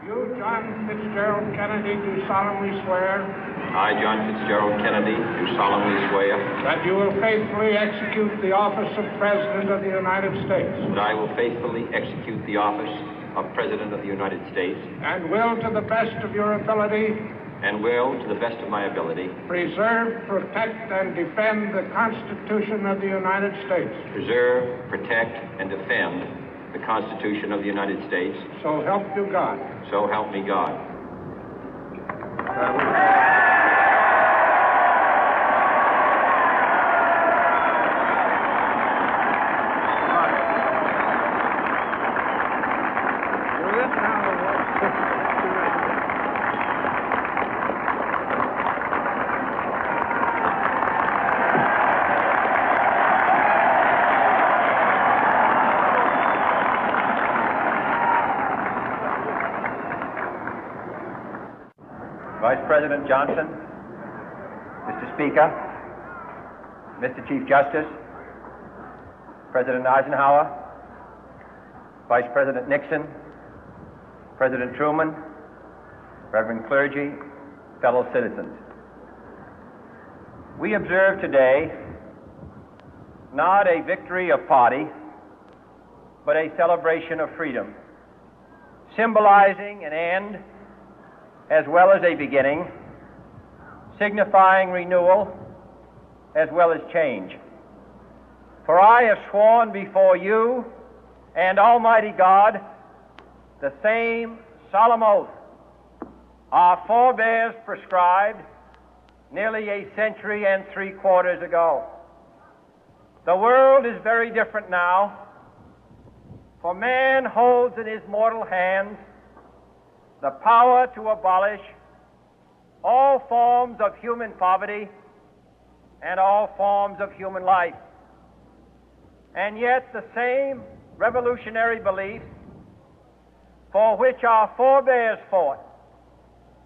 You, John Fitzgerald Kennedy, do solemnly swear. I, John Fitzgerald Kennedy, do solemnly swear. That you will faithfully execute the office of President of the United States. That I will faithfully execute the office of President of the United States. And will, to the best of your ability. And will, to the best of my ability. Preserve, protect, and defend the Constitution of the United States. Preserve, protect, and defend the Constitution of the United States. So help you God. So help me God. Vice President Johnson, Mr. Speaker, Mr. Chief Justice, President Eisenhower, Vice President Nixon, President Truman, Reverend clergy, fellow citizens. We observe today not a victory of party, but a celebration of freedom, symbolizing an end as well as a beginning, signifying renewal as well as change. For I have sworn before you and Almighty God the same solemn oath our forebears prescribed nearly a century and 3/4 ago. The world is very different now, for man holds in his mortal hands the power to abolish all forms of human poverty and all forms of human life. And yet the same revolutionary beliefs for which our forebears fought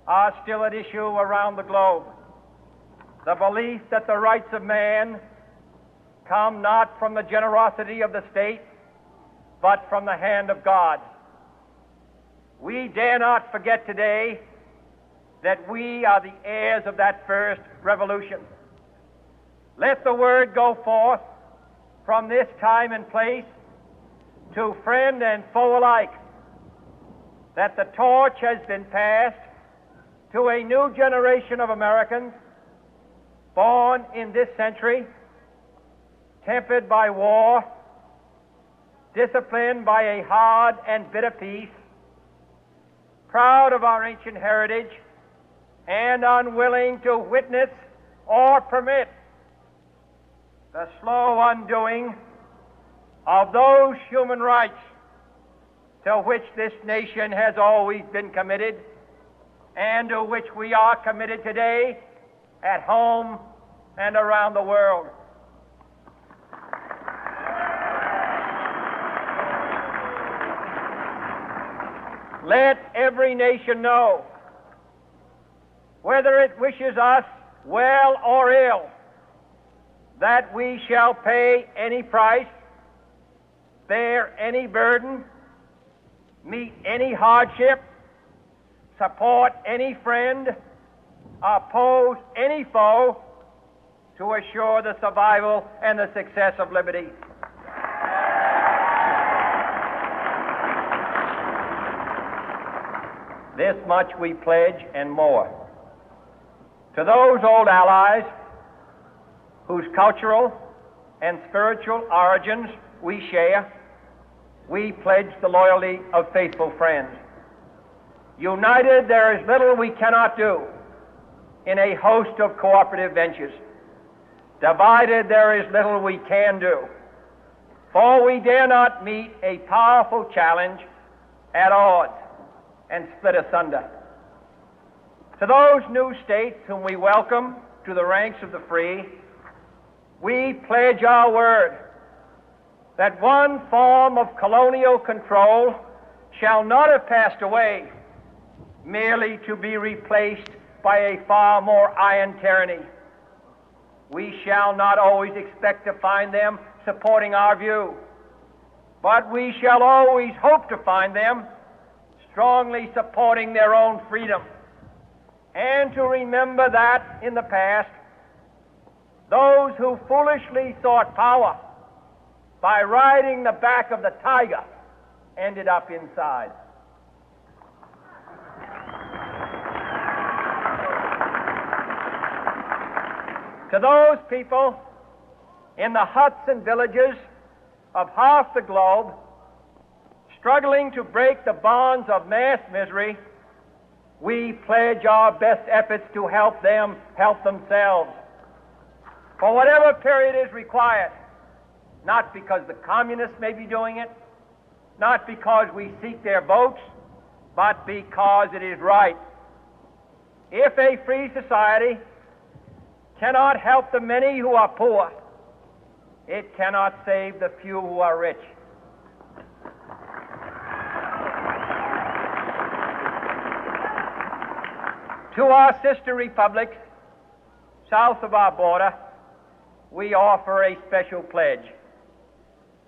are still at issue around the globe. The belief that the rights of man come not from the generosity of the state, but from the hand of God. We dare not forget today that we are the heirs of that first revolution. Let the word go forth from this time and place to friend and foe alike that the torch has been passed to a new generation of Americans born in this century, tempered by war, disciplined by a hard and bitter peace, proud of our ancient heritage, and unwilling to witness or permit the slow undoing of those human rights to which this nation has always been committed and to which we are committed today at home and around the world. Let every nation know, whether it wishes us well or ill, that we shall pay any price, bear any burden, meet any hardship, support any friend, oppose any foe to assure the survival and the success of liberty. This much we pledge and more. To those old allies whose cultural and spiritual origins we share, we pledge the loyalty of faithful friends. United, there is little we cannot do in a host of cooperative ventures. Divided, there is little we can do, for we dare not meet a powerful challenge at odds and split asunder. To those new states whom we welcome to the ranks of the free, we pledge our word that one form of colonial control shall not have passed away, merely to be replaced by a far more iron tyranny. We shall not always expect to find them supporting our view, but we shall always hope to find them strongly supporting their own freedom, and to remember that in the past, those who foolishly sought power by riding the back of the tiger ended up inside. To those people in the huts and villages of half the globe struggling to break the bonds of mass misery, we pledge our best efforts to help them help themselves for whatever period is required, not because the communists may be doing it, not because we seek their votes, but because it is right. If a free society cannot help the many who are poor, it cannot save the few who are rich. To our sister republics south of our border, we offer a special pledge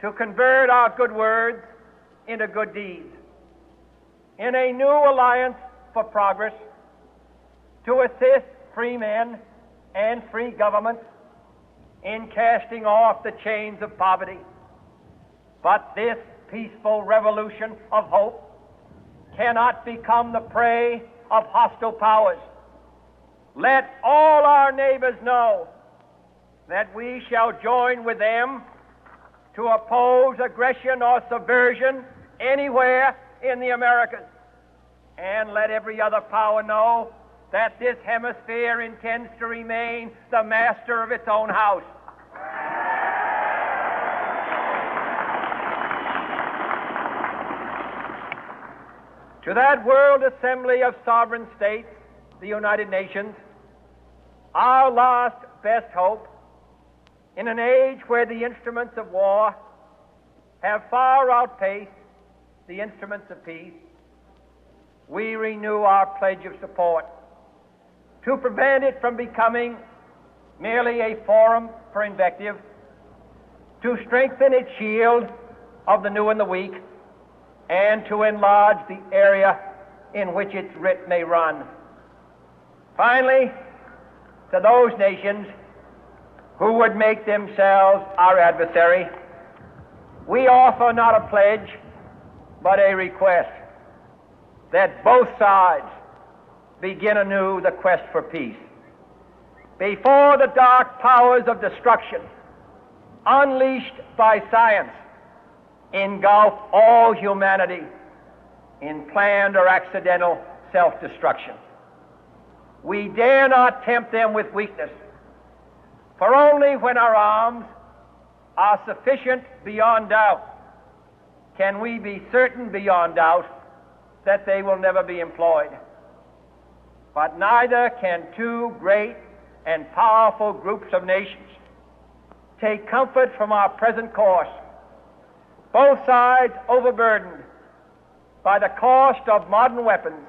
to convert our good words into good deeds, in a new alliance for progress, to assist free men and free governments in casting off the chains of poverty. But this peaceful revolution of hope cannot become the prey of hostile powers. Let all our neighbors know that we shall join with them to oppose aggression or subversion anywhere in the Americas. And let every other power know that this hemisphere intends to remain the master of its own house. To that World Assembly of Sovereign States, the United Nations, our last best hope, in an age where the instruments of war have far outpaced the instruments of peace, we renew our pledge of support to prevent it from becoming merely a forum for invective, to strengthen its shield of the new and the weak, and to enlarge the area in which its writ may run. Finally, to those nations who would make themselves our adversary, we offer not a pledge, but a request that both sides begin anew the quest for peace. Before the dark powers of destruction, unleashed by science, engulf all humanity in planned or accidental self-destruction, we dare not tempt them with weakness, for only when our arms are sufficient beyond doubt can we be certain beyond doubt that they will never be employed. But neither can two great and powerful groups of nations take comfort from our present course, both sides overburdened by the cost of modern weapons,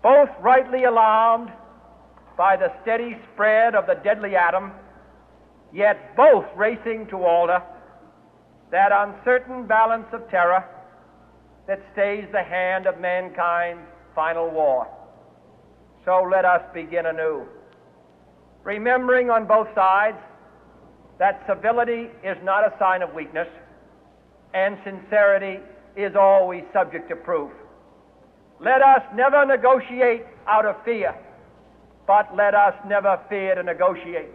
both rightly alarmed by the steady spread of the deadly atom, yet both racing to alter that uncertain balance of terror that stays the hand of mankind's final war. So let us begin anew, remembering on both sides that civility is not a sign of weakness, and sincerity is always subject to proof. Let us never negotiate out of fear, but let us never fear to negotiate.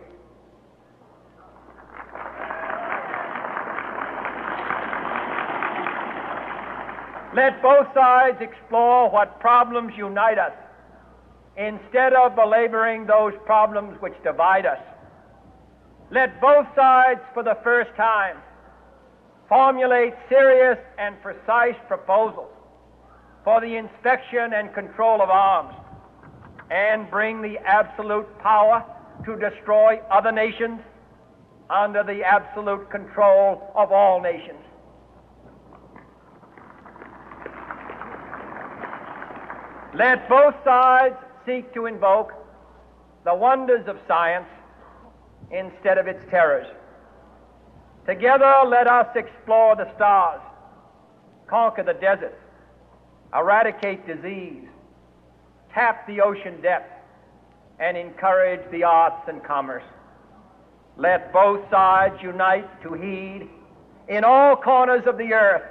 Let both sides explore what problems unite us, instead of belaboring those problems which divide us. Let both sides, for the first time, formulate serious and precise proposals for the inspection and control of arms, and bring the absolute power to destroy other nations under the absolute control of all nations. Let both sides seek to invoke the wonders of science instead of its terrors. Together, let us explore the stars, conquer the deserts, eradicate disease, tap the ocean depth, and encourage the arts and commerce. Let both sides unite to heed in all corners of the earth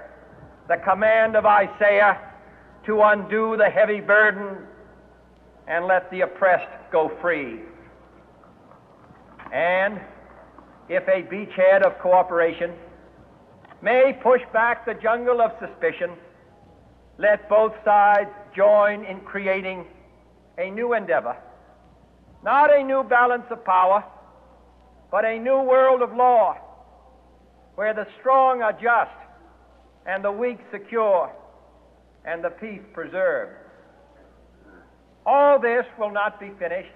the command of Ysera to undo the heavy burden and let the oppressed go free. And if a beachhead of cooperation may push back the jungle of suspicion, let both sides join in creating a new endeavor, not a new balance of power, but a new world of law, where the strong are just and the weak secure and the peace preserved. All this will not be finished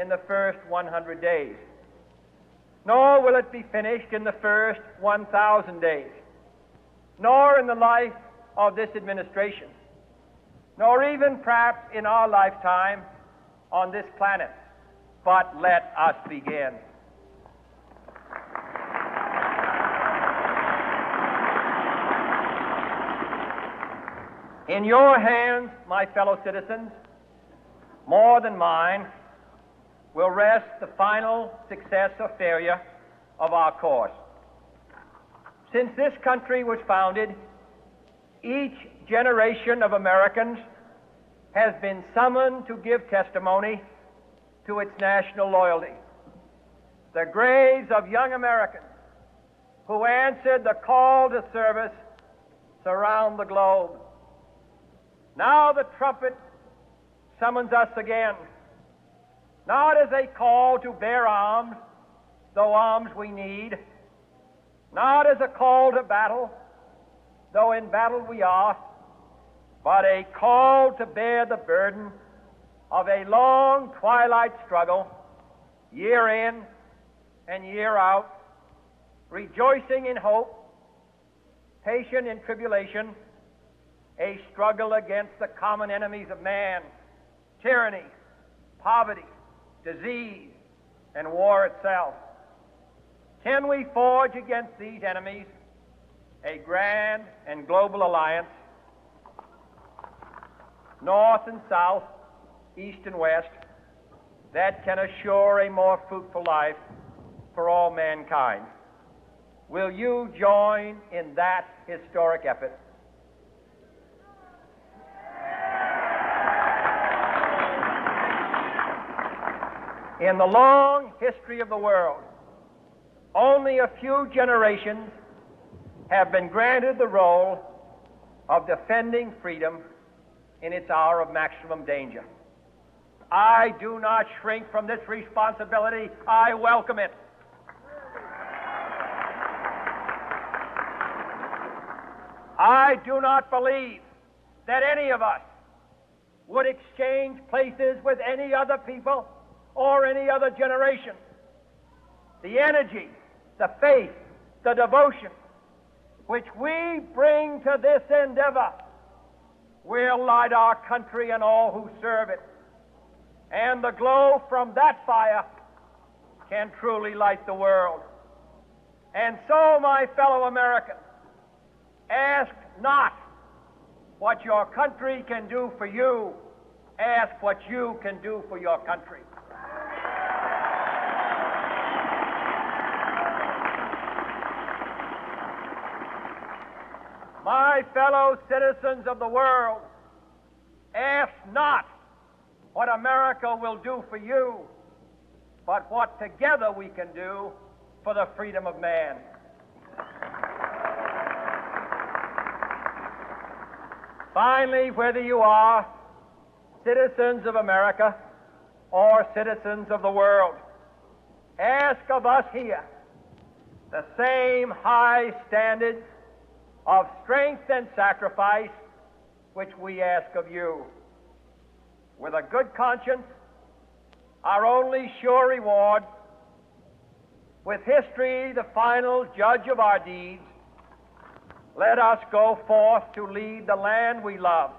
in the first 100 days, nor will it be finished in the first 1,000 days, nor in the life of this administration, nor even perhaps in our lifetime on this planet. But let us begin. In your hands, my fellow citizens, more than mine, will rest the final success or failure of our course. Since this country was founded, each generation of Americans has been summoned to give testimony to its national loyalty. The graves of young Americans who answered the call to service surround the globe. Now the trumpet summons us again, not as a call to bear arms, though arms we need, not as a call to battle, though in battle we are, but a call to bear the burden of a long twilight struggle, year in and year out, rejoicing in hope, patient in tribulation, a struggle against the common enemies of man, tyranny, poverty, disease, and war itself. Can we forge against these enemies a grand and global alliance, north and south, east and west, that can assure a more fruitful life for all mankind? Will you join in that historic effort? In the long history of the world, only a few generations have been granted the role of defending freedom in its hour of maximum danger. I do not shrink from this responsibility. I welcome it. I do not believe that any of us would exchange places with any other people or any other generation. The energy, the faith, the devotion which we bring to this endeavor will light our country and all who serve it. And the glow from that fire can truly light the world. And so, my fellow Americans, ask not what your country can do for you. Ask what you can do for your country. My fellow citizens of the world, ask not what America will do for you, but what together we can do for the freedom of man. Finally, whether you are citizens of America or citizens of the world, ask of us here the same high standards of strength and sacrifice which we ask of you. With a good conscience, our only sure reward, with history the final judge of our deeds, let us go forth to lead the land we love